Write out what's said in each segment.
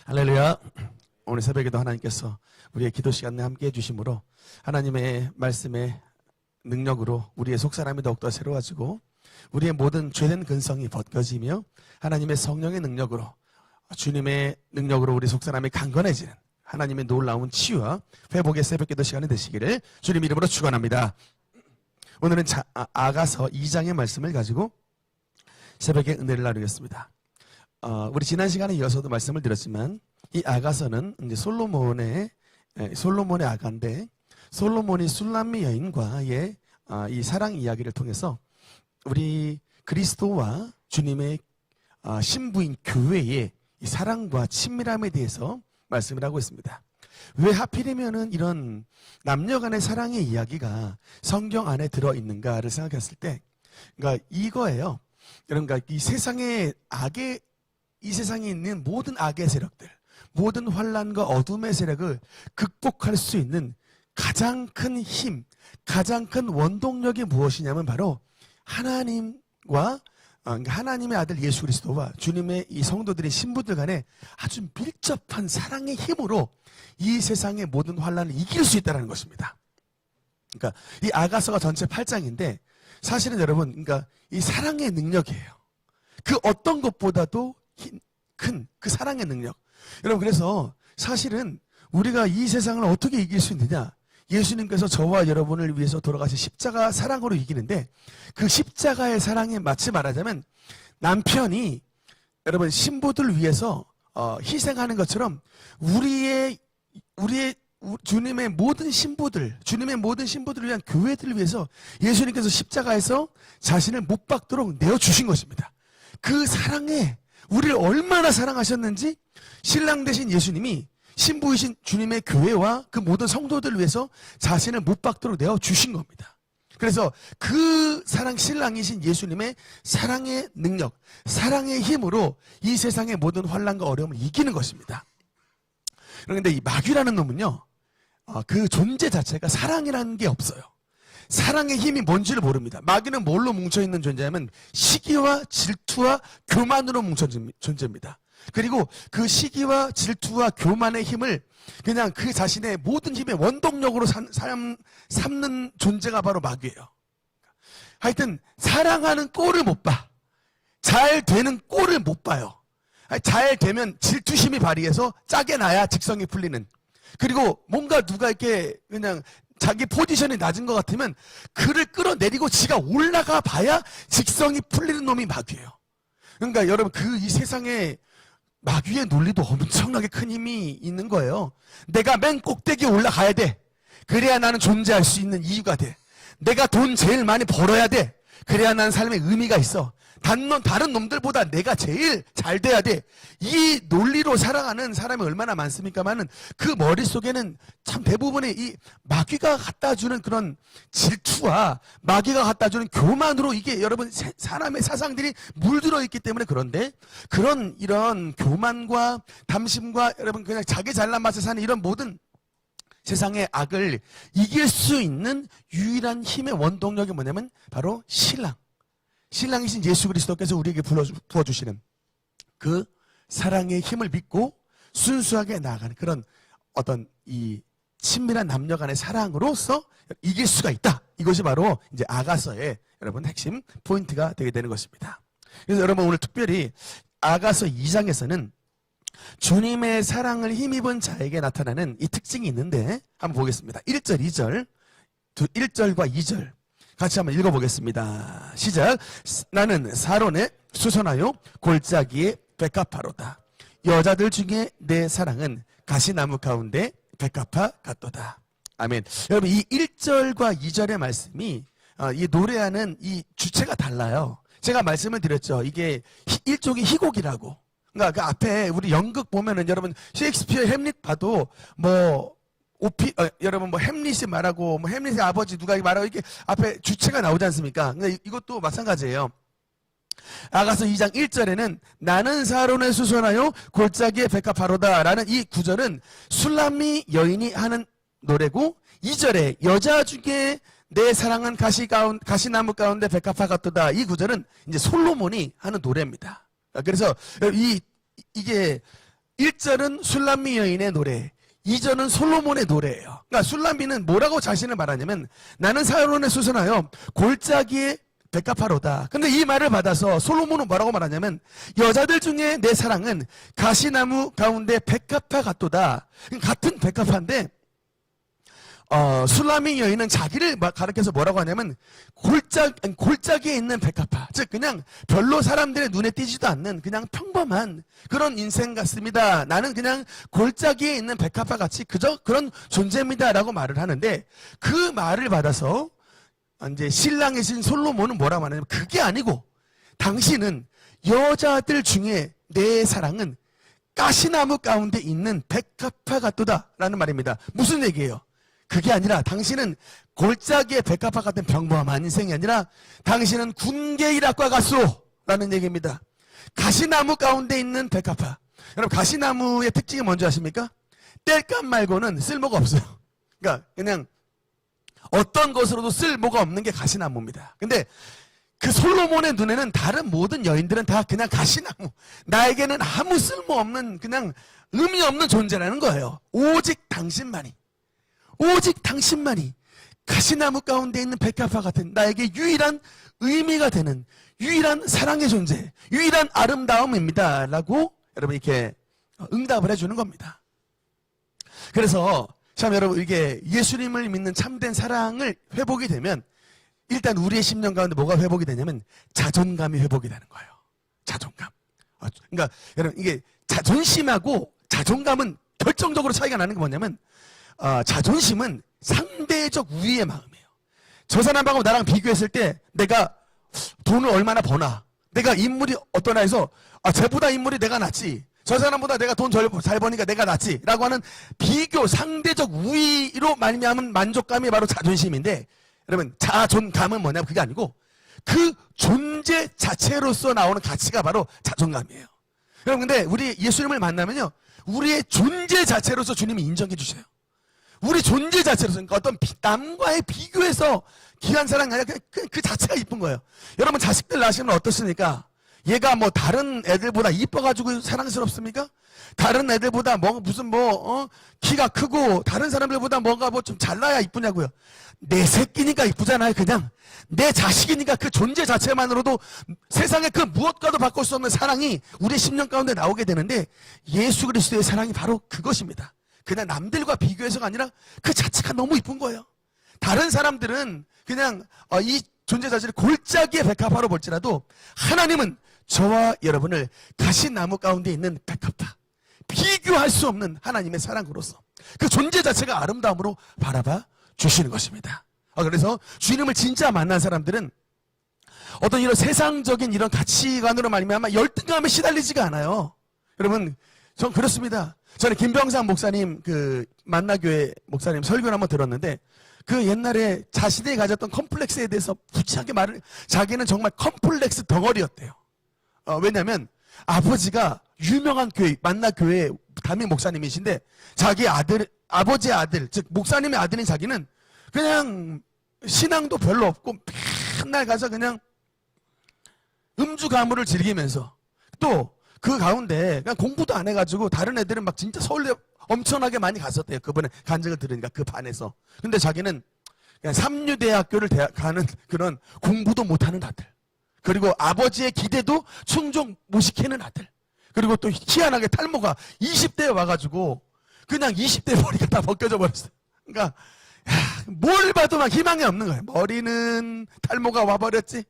할렐루야. 오늘 새벽에도 하나님께서 우리의 기도 시간에 함께 해주심으로 하나님의 말씀의 능력으로 우리의 속사람이 더욱더 새로워지고 우리의 모든 죄된 근성이 벗겨지며 하나님의 성령의 능력으로 주님의 능력으로 우리 속사람이 강건해지는 하나님의 놀라운 치유와 회복의 새벽기도 시간이 되시기를 주님 이름으로 축원합니다. 오늘은 아가서 2장의 말씀을 가지고 새벽에 은혜를 나누겠습니다. 우리 지난 시간에 이어서도 말씀을 드렸지만 이 아가서는 이제 솔로몬의 아가인데 솔로몬이 술람미 여인과의 이 사랑 이야기를 통해서 우리 그리스도와 주님의 신부인 교회의 이 사랑과 친밀함에 대해서 말씀을 하고 있습니다. 왜 하필이면은 이런 남녀 간의 사랑의 이야기가 성경 안에 들어있는가를 생각했을 때, 그러니까 이거예요. 그러니까 이 세상에 있는 모든 악의 세력들, 모든 환란과 어둠의 세력을 극복할 수 있는 가장 큰 힘, 가장 큰 원동력이 무엇이냐면 바로 하나님과 하나님의 아들 예수 그리스도와 주님의 이 성도들의 신부들 간에 아주 밀접한 사랑의 힘으로 이 세상의 모든 환란을 이길 수 있다는 것입니다. 그러니까 이 아가서가 전체 8장인데 사실은 여러분, 그러니까 이 사랑의 능력이에요. 그 어떤 것보다도 큰 그 사랑의 능력. 여러분, 그래서 사실은 우리가 이 세상을 어떻게 이길 수 있느냐? 예수님께서 저와 여러분을 위해서 돌아가신 십자가 사랑으로 이기는데, 그 십자가의 사랑에 마치 말하자면 남편이 여러분 신부들 위해서 희생하는 것처럼 우리의 주님의 모든 신부들을 위한 교회들을 위해서 예수님께서 십자가에서 자신을 못 박도록 내어주신 것입니다. 그 사랑에 우리를 얼마나 사랑하셨는지 신랑 되신 예수님이 신부이신 주님의 교회와 그 모든 성도들을 위해서 자신을 못 박도록 내어주신 겁니다. 그래서 그 신랑이신 예수님의 사랑의 능력, 사랑의 힘으로 이 세상의 모든 환난과 어려움을 이기는 것입니다. 그런데 이 마귀라는 놈은요, 그 존재 자체가 사랑이라는 게 없어요. 사랑의 힘이 뭔지를 모릅니다. 마귀는 뭘로 뭉쳐있는 존재냐면 시기와 질투와 교만으로 뭉쳐진 존재입니다. 그리고 그 시기와 질투와 교만의 힘을 그냥 그 자신의 모든 힘의 원동력으로 삼는 존재가 바로 마귀예요. 하여튼 사랑하는 꼴을 못 봐. 잘 되는 꼴을 못 봐요. 잘 되면 질투심이 발휘해서 짜게 나야 직성이 풀리는. 그리고 뭔가 누가 이렇게 그냥 자기 포지션이 낮은 것 같으면 그를 끌어내리고 지가 올라가 봐야 직성이 풀리는 놈이 마귀예요. 그러니까 여러분, 이 세상에 마귀의 논리도 엄청나게 큰 힘이 있는 거예요. 내가 맨 꼭대기에 올라가야 돼. 그래야 나는 존재할 수 있는 이유가 돼. 내가 돈 제일 많이 벌어야 돼. 그래야 나는 삶에 의미가 있어. 다른 놈들보다 내가 제일 잘 돼야 돼. 이 논리로 살아가는 사람이 얼마나 많습니까만은 그 머릿속에는 참 대부분의 이 마귀가 갖다주는 그런 질투와 마귀가 갖다주는 교만으로 이게 여러분 사람의 사상들이 물들어 있기 때문에. 그런데 이런 교만과 담심과 여러분 그냥 자기 잘난 맛에 사는 이런 모든 세상의 악을 이길 수 있는 유일한 힘의 원동력이 뭐냐면 바로 신랑이신 예수 그리스도께서 우리에게 부어주시는 그 사랑의 힘을 믿고 순수하게 나아가는 그런 어떤 이 친밀한 남녀 간의 사랑으로서 이길 수가 있다. 이것이 바로 이제 아가서의 여러분 핵심 포인트가 되게 되는 것입니다. 그래서 여러분 오늘 특별히 아가서 2장에서는 주님의 사랑을 힘입은 자에게 나타나는 이 특징이 있는데 한번 보겠습니다. 1절, 2절, 1절과 2절 같이 한번 읽어보겠습니다. 시작. 나는 사론에 수선하여 골짜기에 백합화로다. 여자들 중에 내 사랑은 가시나무 가운데 백합화 같도다. 아멘. 여러분, 이 1절과 2절의 말씀이 이 노래하는 이 주체가 달라요. 제가 말씀을 드렸죠. 이게 일종의 희곡이라고. 그러니까 그 앞에 우리 연극 보면은 여러분 셰익스피어 햄릿 봐도 여러분 햄릿이 말하고 햄릿의 아버지 누가 말하고 이렇게 앞에 주체가 나오지 않습니까? 그러니까 이것도 마찬가지예요. 아가서 2장 1절에는 나는 사론에 수선하여 골짜기에 백합화로다 라는 이 구절은 술람미 여인이 하는 노래고, 2절에 여자 중에 내 사랑은 가시나무 가운데 백합화 같도다 이 구절은 이제 솔로몬이 하는 노래입니다. 그래서 이게 1절은 술람미 여인의 노래, 2절은 솔로몬의 노래예요. 그러니까 술람미는 뭐라고 자신을 말하냐면 나는 사로론에 수선하여 골짜기에 백합화로다. 근데 이 말을 받아서 솔로몬은 뭐라고 말하냐면 여자들 중에 내 사랑은 가시나무 가운데 백합화 같도다. 같은 백합화인데 술라미 여인은 자기를 가리켜서 뭐라고 하냐면 골짜기에 있는 백합화, 즉 그냥 별로 사람들의 눈에 띄지도 않는 그냥 평범한 그런 인생 같습니다. 나는 그냥 골짜기에 있는 백합화 같이 그저 그런 존재입니다 라고 말을 하는데, 그 말을 받아서 이제 신랑이신 솔로몬은 뭐라고 하냐면 그게 아니고 당신은 여자들 중에 내 사랑은 가시나무 가운데 있는 백합화 같도다 라는 말입니다. 무슨 얘기예요? 그게 아니라 당신은 골짜기의 백합화 같은 평범한 인생이 아니라 당신은 군계일학과 같소 라는 얘기입니다. 가시나무 가운데 있는 백합화. 여러분, 가시나무의 특징이 뭔지 아십니까? 뗄감 말고는 쓸모가 없어요. 그러니까 그냥 어떤 것으로도 쓸모가 없는 게 가시나무입니다. 근데 그 솔로몬의 눈에는 다른 모든 여인들은 다 그냥 가시나무, 나에게는 아무 쓸모없는 그냥 의미 없는 존재라는 거예요. 오직 당신만이 가시나무 가운데 있는 백합화 같은 나에게 유일한 의미가 되는 유일한 사랑의 존재, 유일한 아름다움입니다 라고 여러분 이렇게 응답을 해주는 겁니다. 그래서 참 여러분, 이게 예수님을 믿는 참된 사랑을 회복이 되면 일단 우리의 심령 가운데 뭐가 회복이 되냐면 자존감이 회복이 되는 거예요. 자존감. 그러니까 여러분, 이게 자존심하고 자존감은 결정적으로 차이가 나는 게 뭐냐면 자존심은 상대적 우위의 마음이에요. 저 사람하고 나랑 비교했을 때 내가 돈을 얼마나 버나, 내가 인물이 어떠나 해서 쟤보다 인물이 내가 낫지, 저 사람보다 내가 돈 잘 버니까 내가 낫지 라고 하는 비교, 상대적 우위로 말미암은 만족감이 바로 자존심인데, 여러분 자존감은 뭐냐면 그게 아니고 그 존재 자체로서 나오는 가치가 바로 자존감이에요. 여러분, 근데 우리 예수님을 만나면요, 우리의 존재 자체로서 주님이 인정해 주세요. 우리 존재 자체로서, 그러니까 어떤 남과의 비교해서 귀한 사랑이 아니라 그 자체가 이쁜 거예요. 여러분, 자식들 낳으시면 어떻습니까? 얘가 뭐 다른 애들보다 이뻐가지고 사랑스럽습니까? 다른 애들보다 키가 크고 다른 사람들보다 뭔가 좀 잘나야 이쁘냐고요. 내 새끼니까 이쁘잖아요. 그냥 내 자식이니까 그 존재 자체만으로도 세상에 그 무엇과도 바꿀 수 없는 사랑이 우리 심령 가운데 나오게 되는데, 예수 그리스도의 사랑이 바로 그것입니다. 그냥 남들과 비교해서가 아니라 그 자체가 너무 이쁜 거예요. 다른 사람들은 그냥 이 존재 자체를 골짜기의 백합화로 볼지라도 하나님은 저와 여러분을 가시나무 가운데 있는 백합화, 비교할 수 없는 하나님의 사랑으로서 그 존재 자체가 아름다움으로 바라봐 주시는 것입니다. 그래서 주님을 진짜 만난 사람들은 어떤 이런 세상적인 이런 가치관으로 말미암아 열등감에 시달리지가 않아요. 여러분, 전 그렇습니다. 저는 김병상 목사님, 그 만나교회 목사님 설교를 한번 들었는데, 그 옛날에 자신이 가졌던 컴플렉스에 대해서 부치하게 자기는 정말 컴플렉스 덩어리였대요. 왜냐면 아버지가 유명한 교회, 만나교회 담임 목사님이신데, 자기 아버지의 아들, 즉 목사님의 아들인 자기는 그냥 신앙도 별로 없고 맨날 가서 그냥 음주 가무를 즐기면서, 또 그 가운데 그냥 공부도 안 해가지고 다른 애들은 막 진짜 서울대 엄청나게 많이 갔었대요. 그분의 간증을 들으니까 그 반에서. 근데 자기는 그냥 삼류대학교를 가는 그런 공부도 못하는 아들, 그리고 아버지의 기대도 충족 못 시키는 아들, 그리고 또 희한하게 탈모가 20대에 와가지고 그냥 20대 머리가 다 벗겨져 버렸어요. 그러니까 뭘 봐도 막 희망이 없는 거예요. 머리는 탈모가 와버렸지,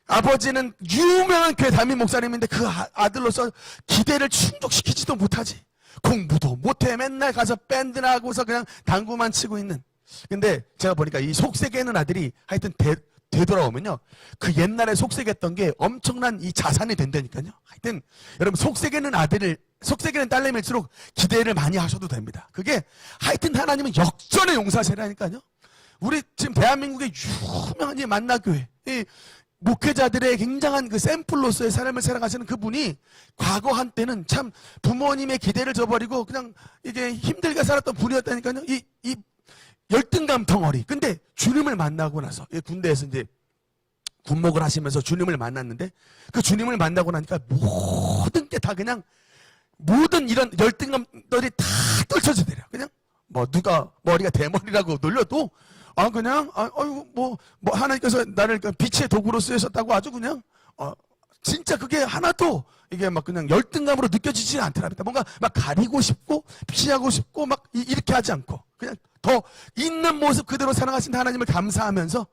아버지는 유명한 교회 담임 목사님인데 그 아들로서 기대를 충족시키지도 못하지, 공부도 못해, 맨날 가서 밴드나 하고서 그냥 당구만 치고 있는. 근데 제가 보니까 이 속세계는 아들이 하여튼 되돌아오면요, 그 옛날에 속세계했던 게 엄청난 이 자산이 된다니까요. 하여튼 여러분, 속세계는 딸내미일수록 기대를 많이 하셔도 됩니다. 그게 하여튼 하나님은 역전의 용사세라니까요. 우리 지금 대한민국의 유명한 이 만나교회, 이 목회자들의 굉장한 그 샘플로서의 삶을 살아가시는 그분이 과거 한때는 참 부모님의 기대를 저버리고 그냥 이게 힘들게 살았던 분이었다니까요. 이 열등감 덩어리. 근데 주님을 만나고 나서 군대에서 이제 군목을 하시면서 주님을 만났는데, 그 주님을 만나고 나니까 모든 게 다 그냥 모든 이런 열등감들이 다 떨쳐지더래요. 그냥 뭐 누가 머리가 대머리라고 놀려도 그냥 아이고 뭐 하나님께서 나를 빛의 도구로 쓰셨다고 아주 그냥 진짜 그게 하나도 이게 막 그냥 열등감으로 느껴지지 않더랍니다. 뭔가 막 가리고 싶고 피하고 싶고 막 이렇게 하지 않고 그냥 더 있는 모습 그대로 사랑하신 하나님을 감사하면서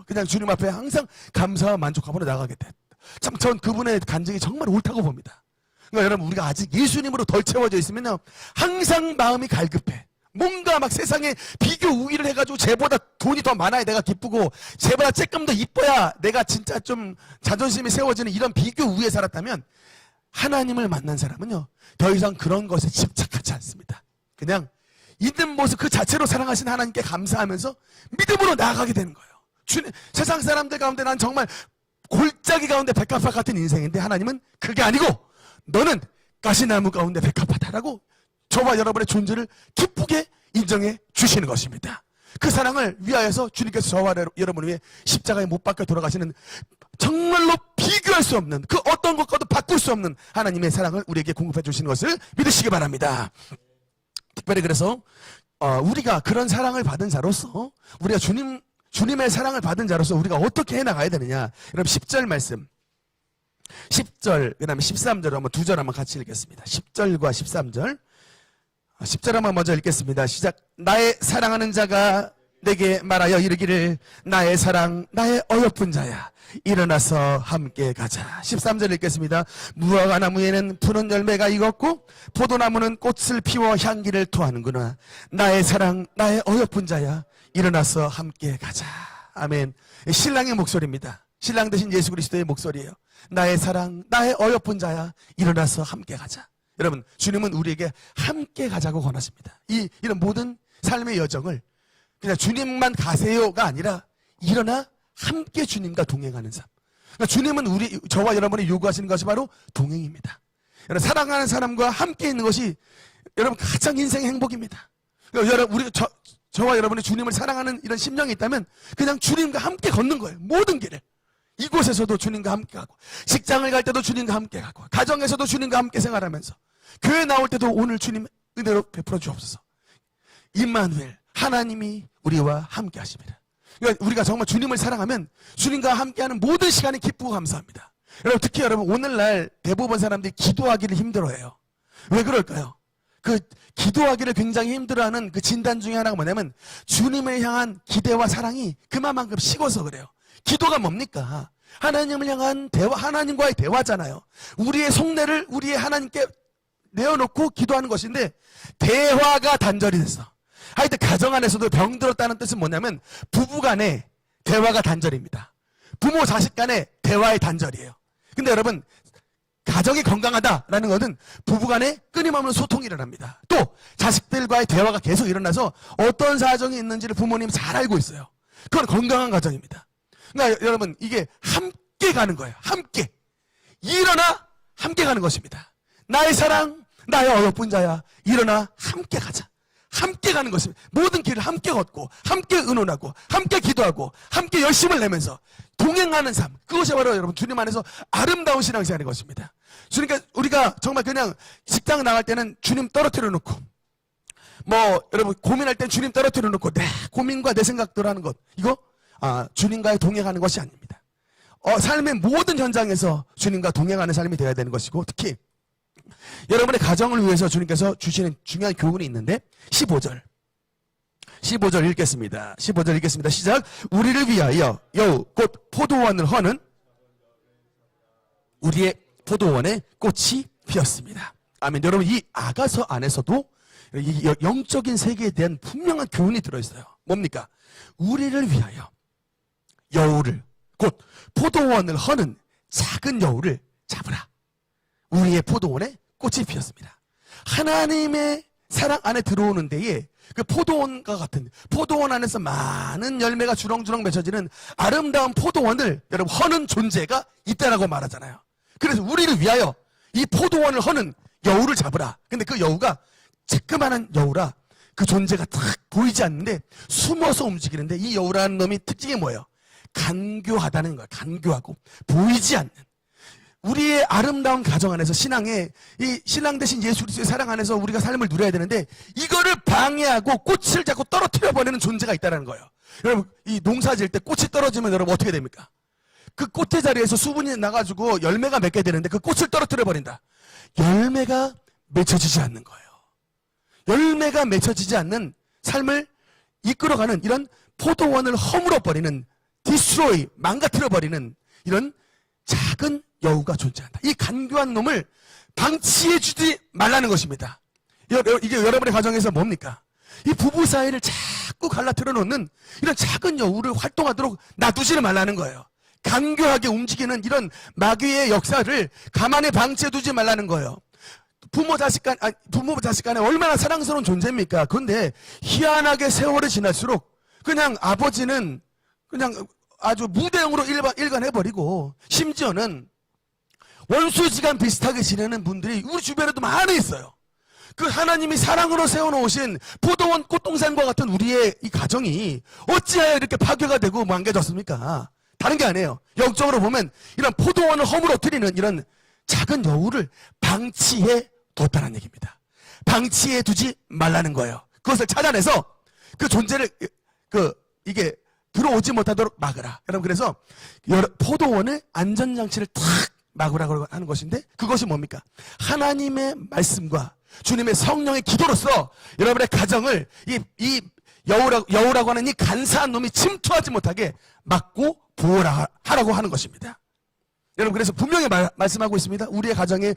그냥 주님 앞에 항상 감사와 만족함으로 나가게 됐다. 참 전 그분의 간증이 정말 옳다고 봅니다. 그러니까 여러분 우리가 아직 예수님으로 덜 채워져 있으면요 항상 마음이 갈급해. 뭔가 막 세상에 비교 우위를 해가지고 쟤보다 돈이 더 많아야 내가 기쁘고 쟤보다 조금 더 이뻐야 내가 진짜 좀 자존심이 세워지는 이런 비교 우위에 살았다면 하나님을 만난 사람은요 더 이상 그런 것에 집착하지 않습니다. 그냥 있는 모습 그 자체로 사랑하신 하나님께 감사하면서 믿음으로 나아가게 되는 거예요. 세상 사람들 가운데 난 정말 골짜기 가운데 백합화 같은 인생인데 하나님은 그게 아니고 너는 가시나무 가운데 백합화다라고 저와 여러분의 존재를 기쁘게 인정해 주시는 것입니다. 그 사랑을 위하여서 주님께서 저와 여러분을 위해 십자가에 못 박혀 돌아가시는 정말로 비교할 수 없는 그 어떤 것과도 바꿀 수 없는 하나님의 사랑을 우리에게 공급해 주시는 것을 믿으시기 바랍니다. 특별히 그래서 우리가 그런 사랑을 받은 자로서 우리가 주님의 사랑을 받은 자로서 우리가 어떻게 해나가야 되느냐. 여러분 10절 말씀 10절 그 다음에 13절 한번 두 절 한번 같이 읽겠습니다. 10절과 13절 10절 한번 먼저 읽겠습니다. 시작. 나의 사랑하는 자가 내게 말하여 이르기를 나의 사랑 나의 어여쁜 자야 일어나서 함께 가자. 13절 읽겠습니다. 무화과 나무에는 푸른 열매가 익었고 포도나무는 꽃을 피워 향기를 토하는구나. 나의 사랑 나의 어여쁜 자야 일어나서 함께 가자. 아멘. 신랑의 목소리입니다. 신랑 대신 예수 그리스도의 목소리예요. 나의 사랑 나의 어여쁜 자야 일어나서 함께 가자. 여러분 주님은 우리에게 함께 가자고 권하십니다. 이런 모든 삶의 여정을 그냥 주님만 가세요가 아니라 일어나 함께 주님과 동행하는 삶. 그러니까 주님은 저와 여러분이 요구하시는 것이 바로 동행입니다. 여러분 사랑하는 사람과 함께 있는 것이 여러분 가장 인생의 행복입니다. 그러니까 여러분 저와 여러분이 주님을 사랑하는 이런 심령이 있다면 그냥 주님과 함께 걷는 거예요. 모든 길을. 이곳에서도 주님과 함께 가고 직장을 갈 때도 주님과 함께 가고 가정에서도 주님과 함께 생활하면서 교회 나올 때도 오늘 주님 은혜로 베풀어 주옵소서. 임마누엘 하나님이 우리와 함께 하십니다. 그러니까 우리가 정말 주님을 사랑하면 주님과 함께하는 모든 시간이 기쁘고 감사합니다. 여러분 특히 여러분 오늘날 대부분 사람들이 기도하기를 힘들어해요. 왜 그럴까요? 그 기도하기를 굉장히 힘들어하는 그 진단 중에 하나가 뭐냐면 주님을 향한 기대와 사랑이 그만큼 식어서 그래요. 기도가 뭡니까? 하나님을 향한 대화, 하나님과의 대화잖아요. 우리의 속내를 우리의 하나님께 내어놓고 기도하는 것인데 대화가 단절이 됐어. 하여튼 가정 안에서도 병들었다는 뜻은 뭐냐면 부부간의 대화가 단절입니다. 부모 자식 간의 대화의 단절이에요. 근데 여러분 가정이 건강하다라는 것은 부부간에 끊임없는 소통이 일어납니다. 또 자식들과의 대화가 계속 일어나서 어떤 사정이 있는지를 부모님이 잘 알고 있어요. 그건 건강한 가정입니다. 그러니까 여러분 이게 함께 가는 거예요. 함께 일어나 함께 가는 것입니다. 나의 사랑 나의 어여쁜 자야 일어나 함께 가자. 함께 가는 것입니다. 모든 길을 함께 걷고 함께 의논하고 함께 기도하고 함께 열심을 내면서 동행하는 삶. 그것이 바로 여러분 주님 안에서 아름다운 신앙생활인 것입니다. 그러니까 우리가 정말 그냥 직장 나갈 때는 주님 떨어뜨려 놓고 뭐 여러분 고민할 땐 주님 떨어뜨려 놓고 내 고민과 내 생각대로 하는 것 이거 주님과의 동행하는 것이 아닙니다. 삶의 모든 현장에서 주님과 동행하는 삶이 되어야 되는 것이고 특히 여러분의 가정을 위해서 주님께서 주시는 중요한 교훈이 있는데 15절 읽겠습니다. 15절 읽겠습니다. 시작. 우리를 위하여 여우 곧 포도원을 허는 우리의 포도원에 꽃이 피었습니다. 아멘. 여러분 이 아가서 안에서도 이 영적인 세계에 대한 분명한 교훈이 들어있어요. 뭡니까? 우리를 위하여 여우를 곧 포도원을 허는 작은 여우를 잡으라. 우리의 포도원에 꽃이 피었습니다. 하나님의 사랑 안에 들어오는 데에 그 포도원과 같은 포도원 안에서 많은 열매가 주렁주렁 맺혀지는 아름다운 포도원을 여러분 허는 존재가 있다라고 말하잖아요. 그래서 우리를 위하여 이 포도원을 허는 여우를 잡으라. 근데 그 여우가 쬐끄만한 여우라 그 존재가 딱 보이지 않는데 숨어서 움직이는데 이 여우라는 놈이 특징이 뭐예요? 간교하다는 거예요. 간교하고 보이지 않는 우리의 아름다운 가정 안에서 신앙의 이 신랑 대신 예수 그리스도의 사랑 안에서 우리가 삶을 누려야 되는데 이거를 방해하고 꽃을 자꾸 떨어뜨려 버리는 존재가 있다는 거예요. 여러분 이 농사 지을 때 꽃이 떨어지면 여러분 어떻게 됩니까? 그 꽃의 자리에서 수분이 나가지고 열매가 맺게 되는데 그 꽃을 떨어뜨려 버린다. 열매가 맺혀지지 않는 거예요. 열매가 맺혀지지 않는 삶을 이끌어가는 이런 포도원을 허물어 버리는 디스트로이 망가뜨려 버리는 이런 작은 여우가 존재한다. 이 간교한 놈을 방치해 주지 말라는 것입니다. 이게 여러분의 가정에서 뭡니까? 이 부부 사이를 자꾸 갈라뜨려 놓는 이런 작은 여우를 활동하도록 놔두지를 말라는 거예요. 간교하게 움직이는 이런 마귀의 역사를 가만히 방치해 두지 말라는 거예요. 부모 자식 간에 얼마나 사랑스러운 존재입니까? 그런데 희한하게 세월이 지날수록 그냥 아버지는 그냥 아주 무대형으로 일관해버리고 심지어는 원수지간 비슷하게 지내는 분들이 우리 주변에도 많이 있어요. 그 하나님이 사랑으로 세워놓으신 포도원 꽃동산과 같은 우리의 이 가정이 어찌하여 이렇게 파괴가 되고 망가졌습니까? 다른 게 아니에요. 영적으로 보면 이런 포도원을 허물어뜨리는 이런 작은 여우를 방치해 뒀다는 얘기입니다. 방치해 두지 말라는 거예요. 그것을 찾아내서 그 존재를 이게 들어오지 못하도록 막으라. 여러분 그래서 포도원의 안전장치를 탁 막으라고 하는 것인데 그것이 뭡니까? 하나님의 말씀과 주님의 성령의 기도로서 여러분의 가정을 이 여우라고 하는 이 간사한 놈이 침투하지 못하게 막고 보호하라고 하는 것입니다. 여러분 그래서 분명히 말씀하고 있습니다. 우리의 가정에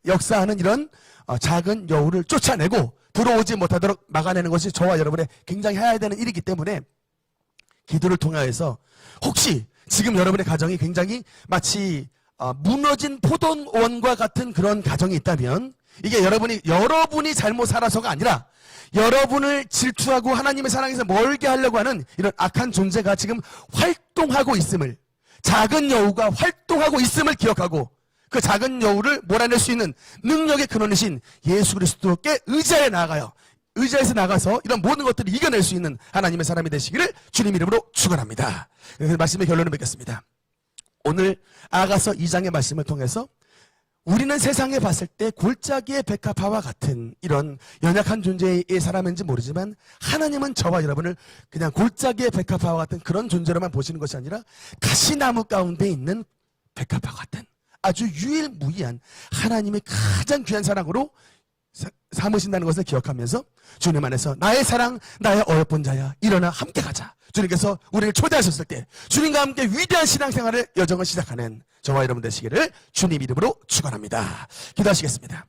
역사하는 이런 작은 여우를 쫓아내고 들어오지 못하도록 막아내는 것이 저와 여러분의 굉장히 해야 되는 일이기 때문에 기도를 통하여서 혹시 지금 여러분의 가정이 굉장히 마치 무너진 포도원과 같은 그런 가정이 있다면 이게 여러분이 잘못 살아서가 아니라 여러분을 질투하고 하나님의 사랑에서 멀게 하려고 하는 이런 악한 존재가 지금 활동하고 있음을, 작은 여우가 활동하고 있음을 기억하고 그 작은 여우를 몰아낼 수 있는 능력의 근원이신 예수 그리스도께 의지해서 나가서 이런 모든 것들을 이겨낼 수 있는 하나님의 사람이 되시기를 주님 이름으로 축원합니다. 그래서 말씀의 결론을 맺겠습니다. 오늘 아가서 2장의 말씀을 통해서 우리는 세상에 봤을 때 골짜기의 백합화와 같은 이런 연약한 존재의 사람인지 모르지만 하나님은 저와 여러분을 그냥 골짜기의 백합화와 같은 그런 존재로만 보시는 것이 아니라 가시나무 가운데 있는 백합화 같은 아주 유일무이한 하나님의 가장 귀한 사랑으로 삼으신다는 것을 기억하면서 주님 안에서 나의 사랑, 나의 어여쁜 자야 일어나 함께 가자. 주님께서 우리를 초대하셨을 때 주님과 함께 위대한 신앙생활의 여정을 시작하는 저와 여러분 되시기를 주님 이름으로 축원합니다. 기도하시겠습니다.